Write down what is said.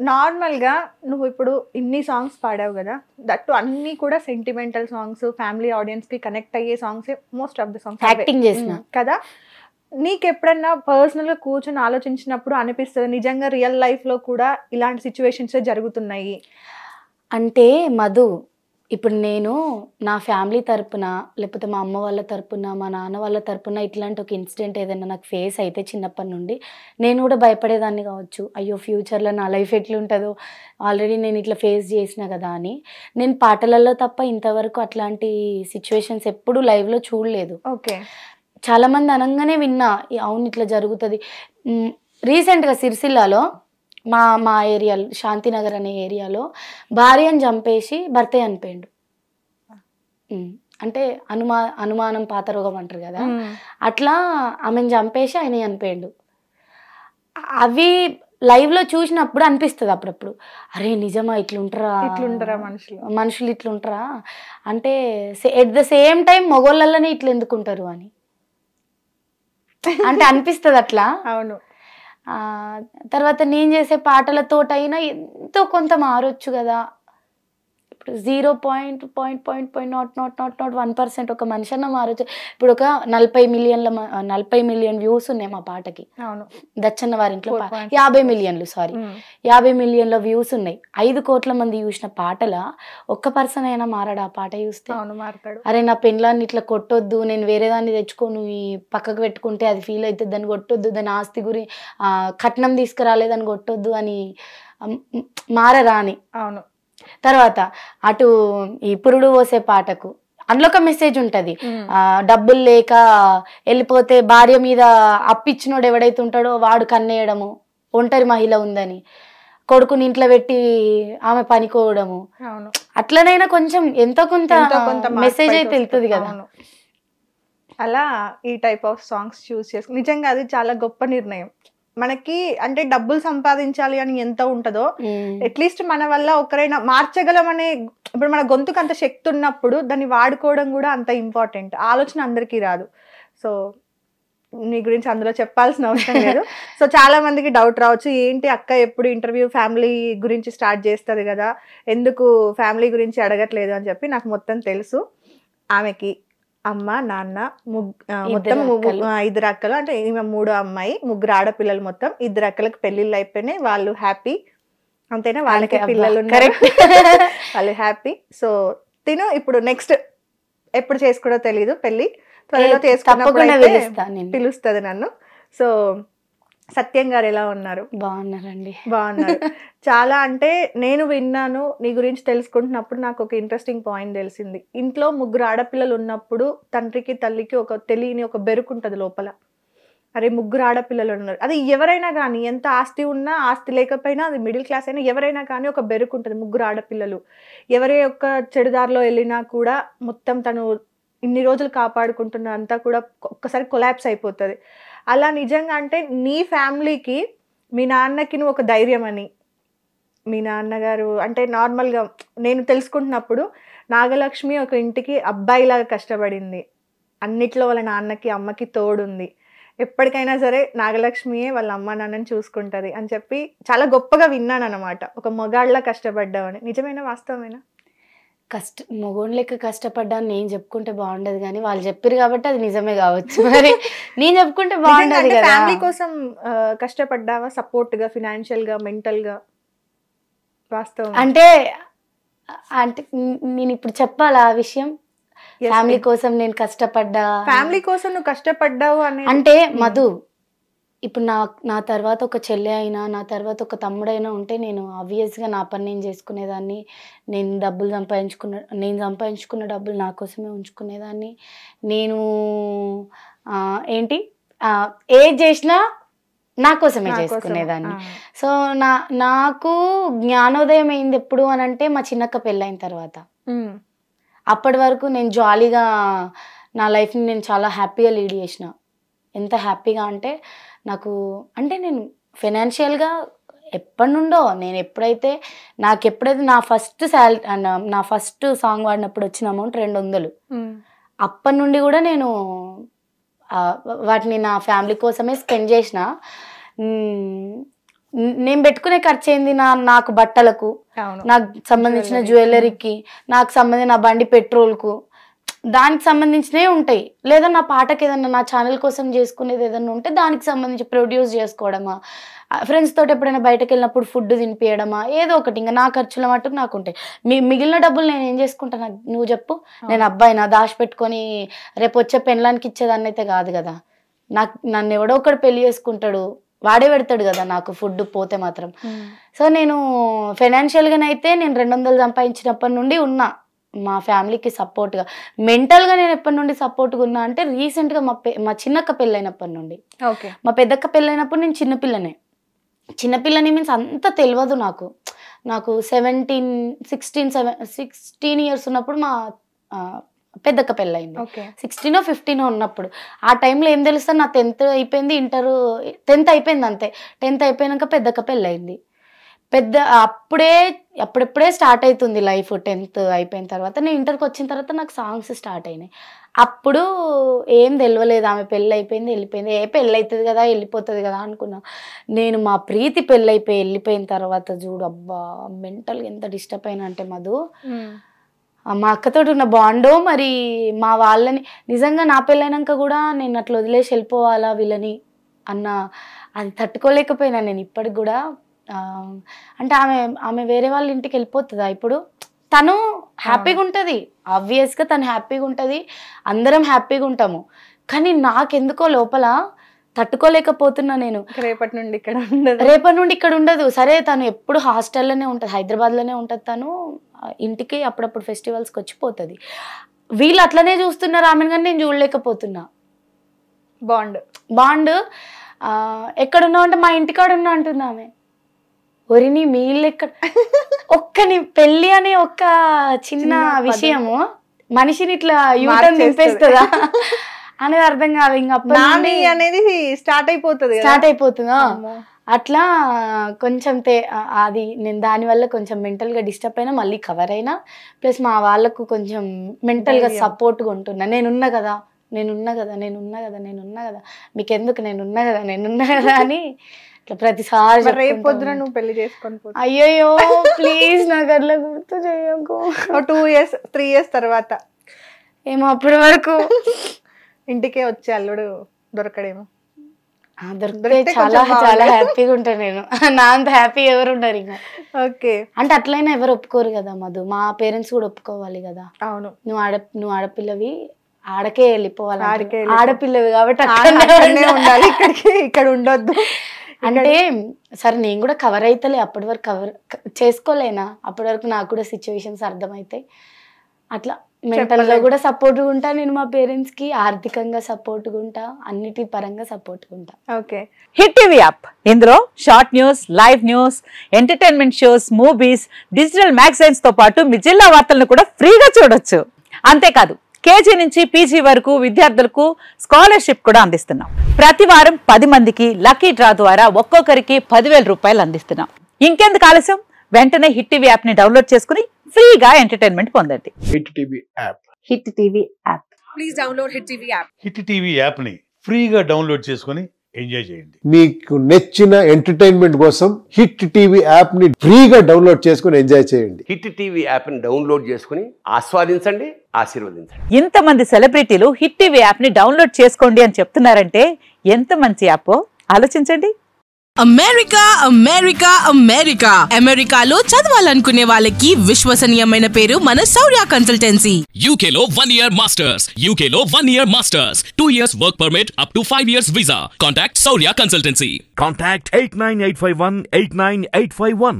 నార్మల్గా నువ్వు ఇప్పుడు ఇన్ని సాంగ్స్ పాడావు కదా, దట్టు అన్ని కూడా సెంటిమెంటల్ సాంగ్స్, ఫ్యామిలీ ఆడియన్స్ కి కనెక్ట్ అయ్యే songs, most of the songs acting చేసిన కదా. నీకు ఎప్పుడన్నా పర్సనల్ గా కూర్చొని ఆలోచించినప్పుడు అనిపిస్తుంది నిజంగా రియల్ లైఫ్ లో కూడా ఇలాంటి సిచ్యువేషన్స్ జరుగుతున్నాయి అంటే? మధు, ఇప్పుడు నేను నా ఫ్యామిలీ తరపున, లేకపోతే మా అమ్మ వాళ్ళ తరపున, మా నాన్న వాళ్ళ తరపున ఇట్లాంటి ఒక ఇన్సిడెంట్ ఏదైనా నాకు ఫేస్ అయితే చిన్నప్పటి నుండి నేను కూడా భయపడేదాన్ని కావచ్చు. అయ్యో ఫ్యూచర్లో నా లైఫ్ ఎట్లుంటుందో, ఆల్రెడీ నేను ఇట్లా ఫేస్ చేసిన కదా అని. నేను పాటలలో తప్ప ఇంతవరకు అట్లాంటి సిచ్యువేషన్స్ ఎప్పుడూ లైవ్లో చూడలేదు. ఓకే. చాలామంది అనగానే విన్నా అవును ఇట్లా జరుగుతుంది. రీసెంట్గా సిరిసిల్లాలో మా ఏరియాలో, శాంతినగర్ అనే ఏరియాలో భార్యను చంపేసి భర్తే చనిపోయిండు. అంటే అనుమానం పాతరోగం అంటారు కదా, అట్లా ఆమెను చంపేసి ఆయన చనిపోయిండు. అవి లైవ్లో చూసినప్పుడు అనిపిస్తుంది అప్పుడప్పుడు, అరే నిజమా ఇట్లుంటారా మనుషులు ఇట్లుంటారా అంటే, ఎట్ ద సేమ్ టైం మగోళ్ళనే ఇట్లా ఎందుకుంటారు అని అంటే అనిపిస్తుంది అట్లా. అవును. తర్వాత నేను చేసే పాటలతోటైనా ఎంతో కొంత మారొచ్చు కదా. ఇప్పుడు 0.0.0.001% ఒక మనిషి అన్న మారొచ్చు. ఇప్పుడు ఒక 40 మిలియన్ వ్యూస్ ఉన్నాయి మా పాటకి. దచ్చన్న వారింట్లో 50 మిలియన్లు, సారీ 50 మిలియన్ల వ్యూస్ ఉన్నాయి. 5 కోట్ల మంది చూసిన పాటల ఒక్క పర్సన్ అయినా మారాడు ఆ పాట చూస్తే? అరే నా పెళ్ళాన్ని ఇట్లా కొట్టొద్దు, నేను వేరే దాన్ని తెచ్చుకోను, ఈ పక్కకు పెట్టుకుంటే అది ఫీల్ అవుతుంది, దాన్ని కొట్టొద్దు, దాని ఆస్తి కట్నం తీసుకురాలేదని కొట్టొద్దు అని మారరా అని. అవును. తర్వాత అటు ఈ పురుడు పోసే పాటకు అందులో ఒక మెసేజ్ ఉంటది. డబ్బులు లేక వెళ్ళిపోతే భార్య మీద అప్పిచ్చినోడు ఎవడైతే ఉంటాడో వాడు కన్నేయడము, ఒంటరి మహిళ ఉందని కొడుకుని ఇంట్లో పెట్టి ఆమె పనికోవడము. అట్లనైనా కొంచెం ఎంతో కొంత మెసేజ్ అయితే వెళ్తుంది కదా. అలా ఈ టైప్ ఆఫ్ సాంగ్స్ చూస్ చేసుకుని నిజంగా అది చాలా గొప్ప నిర్ణయం. మనకి అంటే డబ్బులు సంపాదించాలి అని ఎంత ఉంటుందో, అట్లీస్ట్ మన వల్ల ఒకరైనా మార్చగలమనే, ఇప్పుడు మన గొంతుకు అంత శక్తి ఉన్నప్పుడు దాన్ని వాడుకోవడం కూడా అంత ఇంపార్టెంట్. ఆలోచన అందరికీ రాదు. సో నీ గురించి అందులో చెప్పాల్సిన అవసరం లేదు. సో చాలా మందికి డౌట్ రావచ్చు, ఏంటి అక్క ఎప్పుడు ఇంటర్వ్యూ ఫ్యామిలీ గురించి స్టార్ట్ చేస్తుంది కదా, ఎందుకు ఫ్యామిలీ గురించి అడగట్లేదు అని చెప్పి. నాకు మొత్తం తెలుసు. ఆమెకి అమ్మ, నాన్న, మొత్తం 5 అక్కలు, అంటే ఈమె 3వ అమ్మాయి, 3 ఆడపిల్లలు, మొత్తం 2 అక్కలకు పెళ్లిళ్ళు అయిపోయినాయి. వాళ్ళు హ్యాపీ, అంతేనా? వాళ్ళకి పిల్లలు ఉన్నారు, వాళ్ళు హ్యాపీ. సో తిను ఇప్పుడు నెక్స్ట్ ఎప్పుడు చేసుకోవడో తెలీదు పెళ్లి, త్వరలో చేసుకున్నప్పుడు పిలుస్తుంది నన్ను. సో సత్యం గారు ఎలా ఉన్నారు? బాగున్నారండి. బాగున్నారు. చాలా అంటే నేను విన్నాను, నీ గురించి తెలుసుకుంటున్నప్పుడు నాకు ఒక ఇంట్రెస్టింగ్ పాయింట్ తెలిసింది. ఇంట్లో 3 ఆడపిల్లలు ఉన్నప్పుడు తండ్రికి తల్లికి ఒక తెలియని ఒక బెరుకుంటది లోపల. అరే 3 ఆడపిల్లలు ఉన్నారు, అది ఎవరైనా కానీ, ఎంత ఆస్తి ఉన్నా ఆస్తి లేకపోయినా, అది మిడిల్ క్లాస్ అయినా ఎవరైనా కానీ ఒక బెరుకుంటది. 3 ఆడపిల్లలు ఎవరి యొక్క చెడుదారిలో వెళ్ళినా కూడా మొత్తం తను ఇన్ని రోజులు కాపాడుకుంటున్న అంతా కూడా ఒక్కసారి కొలాప్స్ అయిపోతుంది. అలా నిజంగా అంటే నీ ఫ్యామిలీకి, మీ నాన్నకి నువ్వు ఒక ధైర్యం అని, మీ నాన్నగారు అంటే నార్మల్గా నేను తెలుసుకుంటున్నప్పుడు నాగలక్ష్మి ఒక ఇంటికి అబ్బాయిలాగా కష్టపడింది, అన్నిట్లో వాళ్ళ నాన్నకి అమ్మకి తోడుంది, ఎప్పటికైనా సరే నాగలక్ష్మియే వాళ్ళ అమ్మ నాన్నని చూసుకుంటుంది అని చెప్పి చాలా గొప్పగా విన్నాను అనమాట. ఒక మగాళ్ళ కష్టపడ్డావని. నిజమైన వాస్తవమేనా? మగోన్ లెక్క కష్టపడ్డాను నేను చెప్పుకుంటే బాగుండదు, కానీ వాళ్ళు చెప్పారు కాబట్టి అది నిజమే కావచ్చు. మరి నేను చెప్పుకుంటే బాగుండదు కదా. ఫ్యామిలీ కోసం కష్టపడ్డావా? సపోర్ట్ గా, ఫినాన్షియల్ గా, మెంటల్ గా? వాస్తవం అంటే నేను ఇప్పుడు చెప్పాలా ఆ విషయం? ఫ్యామిలీ కోసం నేను కష్టపడ్డా, ఫ్యామిలీ కోసం నువ్వు కష్టపడ్డావు అని అంటే మధు, ఇప్పుడు నా తర్వాత ఒక చెల్లె అయినా, నా తర్వాత ఒక తమ్ముడైనా ఉంటే నేను ఆబ్వియస్గా నా పని నేను చేసుకునేదాన్ని. నేను సంపాదించుకున్న డబ్బులు నా కోసమే ఉంచుకునేదాన్ని. నేను ఏది చేసినా నా కోసమే చేసుకునేదాన్ని. సో నాకు జ్ఞానోదయం అయింది ఎప్పుడు అని అంటే మా చిన్నక్క పెళ్ళైన తర్వాత. అప్పటి వరకు నేను జాలీగా నా లైఫ్ని నేను చాలా హ్యాపీగా లీడ్ చేసిన. ఎంత హ్యాపీగా అంటే నేను ఫైనాన్షియల్గా ఎప్పటి నుండో, నేను ఎప్పుడైతే నా ఫస్ట్ సాంగ్ వాడినప్పుడు వచ్చిన అమౌంట్ 200. అప్పటి నుండి కూడా నేను వాటిని నా ఫ్యామిలీ కోసమే స్పెండ్ చేసిన. నేను పెట్టుకునే ఖర్చు ఏంది, నాకు బట్టలకు, నాకు సంబంధించిన జ్యువెలరీకి, నాకు సంబంధించిన నా బండి పెట్రోల్కు, దానికి సంబంధించినవి ఉంటాయి. లేదా నా పాటకి ఏదన్నా నా ఛానల్ కోసం చేసుకునేది ఏదన్నా ఉంటే దానికి సంబంధించి ప్రొడ్యూస్ చేసుకోవడమా, ఫ్రెండ్స్ తోటి ఎప్పుడైనా బయటకు వెళ్ళినప్పుడు ఫుడ్ తినిపించడమా, ఏదో ఒకటి. ఇంకా నా ఖర్చుల మట్టుకు నాకు ఉంటాయి. మిగిలిన డబ్బులు నేను ఏం చేసుకుంటాను నువ్వు చెప్పు. నేను అబ్బాయినా దాచి పెట్టుకొని రేపు వచ్చే పెళ్ళానికి ఇచ్చేదాన్ని అయితే కాదు కదా. నన్ను ఎవడో ఒకడు పెళ్లి చేసుకుంటాడు, వాడే పెడతాడు కదా నాకు ఫుడ్ పోతే మాత్రం. సో నేను ఫైనాన్షియల్గానైతే నేను 200 సంపాదించినప్పటి నుండి ఉన్నా మా ఫ్యామిలీకి సపోర్ట్గా. మెంటల్గా నేను ఎప్పటి నుండి సపోర్ట్గా ఉన్నా అంటే రీసెంట్గా మా చిన్నక్క పెళ్ళైనప్పటి నుండి. మా పెద్దక్క పెళ్ళైనప్పుడు నేను చిన్నపిల్లని మీన్స్ అంత తెలియదు నాకు 16 ఇయర్స్ ఉన్నప్పుడు మా పెద్దక్క పెళ్ళయింది. 16 or 15 ఉన్నప్పుడు. ఆ టైంలో ఏం తెలుస్తా, నా 10th అయిపోయింది, 10th అయిపోయింది అంతే. 10th అయిపోయినాక పెద్దక్క పెళ్ళయింది. అప్పుడెప్పుడే స్టార్ట్ అవుతుంది లైఫ్. 10th అయిపోయిన తర్వాత నేను ఇంటర్కి వచ్చిన తర్వాత నాకు సాంగ్స్ స్టార్ట్ అయినాయి. అప్పుడు ఏం తెలియలేదు, ఆమె పెళ్ళి అయిపోయింది వెళ్ళిపోయింది, పెళ్ళి అవుతుంది కదా వెళ్ళిపోతుంది కదా అనుకున్నా. నేను మా ప్రీతి పెళ్ళి వెళ్ళిపోయిన తర్వాత చూడు అబ్బా మెంటల్గా ఎంత డిస్టర్బ్ అయినా అంటే మధు, మా అక్కతో ఉన్న బాండో మరి మా వాళ్ళని నిజంగా నా పెళ్ళైనాక కూడా నేను అట్లా వదిలేసి వెళ్ళిపోవాలా వీళ్ళని అన్న అది తట్టుకోలేకపోయినా నేను ఇప్పటికి కూడా. అంటే ఆమె వేరే వాళ్ళ ఇంటికి వెళ్ళిపోతుందా ఇప్పుడు? తను హ్యాపీగా ఉంటుంది, ఆబ్వియస్గా తను హ్యాపీగా ఉంటుంది, అందరం హ్యాపీగా ఉంటాము. కానీ నాకెందుకో లోపల తట్టుకోలేకపోతున్నా. నేను రేపటి నుండి ఇక్కడ ఉండదు. సరే తను ఎప్పుడు హాస్టల్లోనే ఉంటుంది, హైదరాబాద్లోనే ఉంటుంది. తను ఇంటికి అప్పుడప్పుడు ఫెస్టివల్స్కి వచ్చిపోతుంది. వీళ్ళు అట్లనే చూస్తున్నారు ఆమెను, కానీ నేను చూడలేకపోతున్నా. బాండ్ ఎక్కడున్నావు అంటే మా ఇంటికాడ ఉన్నా అంటుంది ఆమె. ఒరిని మీ ఇల్లు ఎక్కడ? నీ పెళ్ళి అనే ఒక్క చిన్న విషయము మనిషిని ఇట్లా యూటర్న్ నింపేస్తుందా అనేది అర్థం కాదు. ఇంకా అనేది స్టార్ట్ అయిపోతుంది. అట్లా కొంచెం అది నేను దానివల్ల కొంచెం మెంటల్గా డిస్టర్బ్ అయినా, మళ్ళీ కవర్ అయినా, ప్లస్ మా వాళ్ళకు కొంచెం మెంటల్గా సపోర్ట్గా ఉంటున్నా. నేనున్నా కదా మీకెందుకు, నేనున్నా కదా అని ఇట్లా ప్రతిసారి. రేపు పొద్దున నువ్వు పెళ్లి చేసుకొని అయ్యో ప్లీజ్ నాకు అట్లా గుర్తు చేయకు. 2 years 3 years తర్వాత ఏమో అప్పటి వరకు ఇంటికే వచ్చే అల్లుడు దొరకడేమో. దొరికితే చాలా చాలా హ్యాపీగా ఉంటాను నేను. నా అంత హ్యాపీ ఎవరు ఉండరు ఇంకా. ఓకే, అంటే అట్లయినా ఎవరు ఒప్పుకోరు కదా మధు, మా పేరెంట్స్ కూడా ఒప్పుకోవాలి కదా. అవును, నువ్వు ఆడపిల్లవి, ఆడకే వెళ్ళిపోవాలి, ఆడపిల్లవి కాబట్టి ఉండాలి, ఇక్కడ ఉండొద్దు అంటే. సరే నేను కూడా కవర్ అవుతలే, అప్పటి వరకు కవర్ చేసుకోలేనా, అప్పటి వరకు నాకు కూడా సిచ్యువేషన్స్ అర్థమవుతాయి. అట్లా మెంటల్గా కూడా సపోర్ట్గా ఉంటా నేను మా పేరెంట్స్ కి, ఆర్థికంగా సపోర్ట్గా ఉంటా, అన్నిటి పరంగా సపోర్ట్గా ఉంటా. ఓకే, హిట్ టీవీ యాప్, ఇందులో short news, live news, entertainment shows, movies, digital magazines తో పాటు మీ జిల్లా వార్తలను కూడా ఫ్రీగా చూడొచ్చు. అంతేకాదు కేజీ నుంచి పీజీ వరకు విద్యార్థులకు స్కాలర్షిప్ కూడా అందిస్తున్నాం. ప్రతి వారం 10 మందికి లక్కీ డ్రా ద్వారా ఒక్కొక్కరికి 10,000 రూపాయలు అందిస్తున్నాం. ఇంకెందుకు ఆలస్యం, వెంటనే హిట్ టీవీ యాప్ ని డౌన్లోడ్ చేసుకుని ఫ్రీగా ఎంటర్టైన్మెంట్ పొందండి. Hit TV app. Please download hit TV app. Hit TV app ని ఫ్రీగా డౌన్లోడ్ చేసుకుని ఎంజాయ్ చేయండి. మీకు నచ్చిన ఎంటర్టైన్మెంట్ కోసం హిట్ టీవీ యాప్ ని ఫ్రీగా డౌన్లోడ్ చేసుకుని ఎంజాయ్ చేయండి. హిట్ టీవీ యాప్ ని డౌన్లోడ్ చేసుకుని ఆస్వాదించండి, ఆశీర్వదించండి. ఇంతమంది సెలబ్రిటీలు హిట్ టీవీ యాప్ ని డౌన్లోడ్ చేసుకోండి అని చెప్తున్నారంటే ఎంత మంచి యాప్ ఆలోచించండి. అమెరికాలో చదవాలనుకునే వాళ్ళకి విశ్వసనీయమైన పేరు మన శౌర్య కన్సల్టెన్సీ. UK లో 1 year masters, UK లో 1 year masters, 2 years work permit up to 5 years visa. Contact Saurya Consultancy. Contact 89851 89851.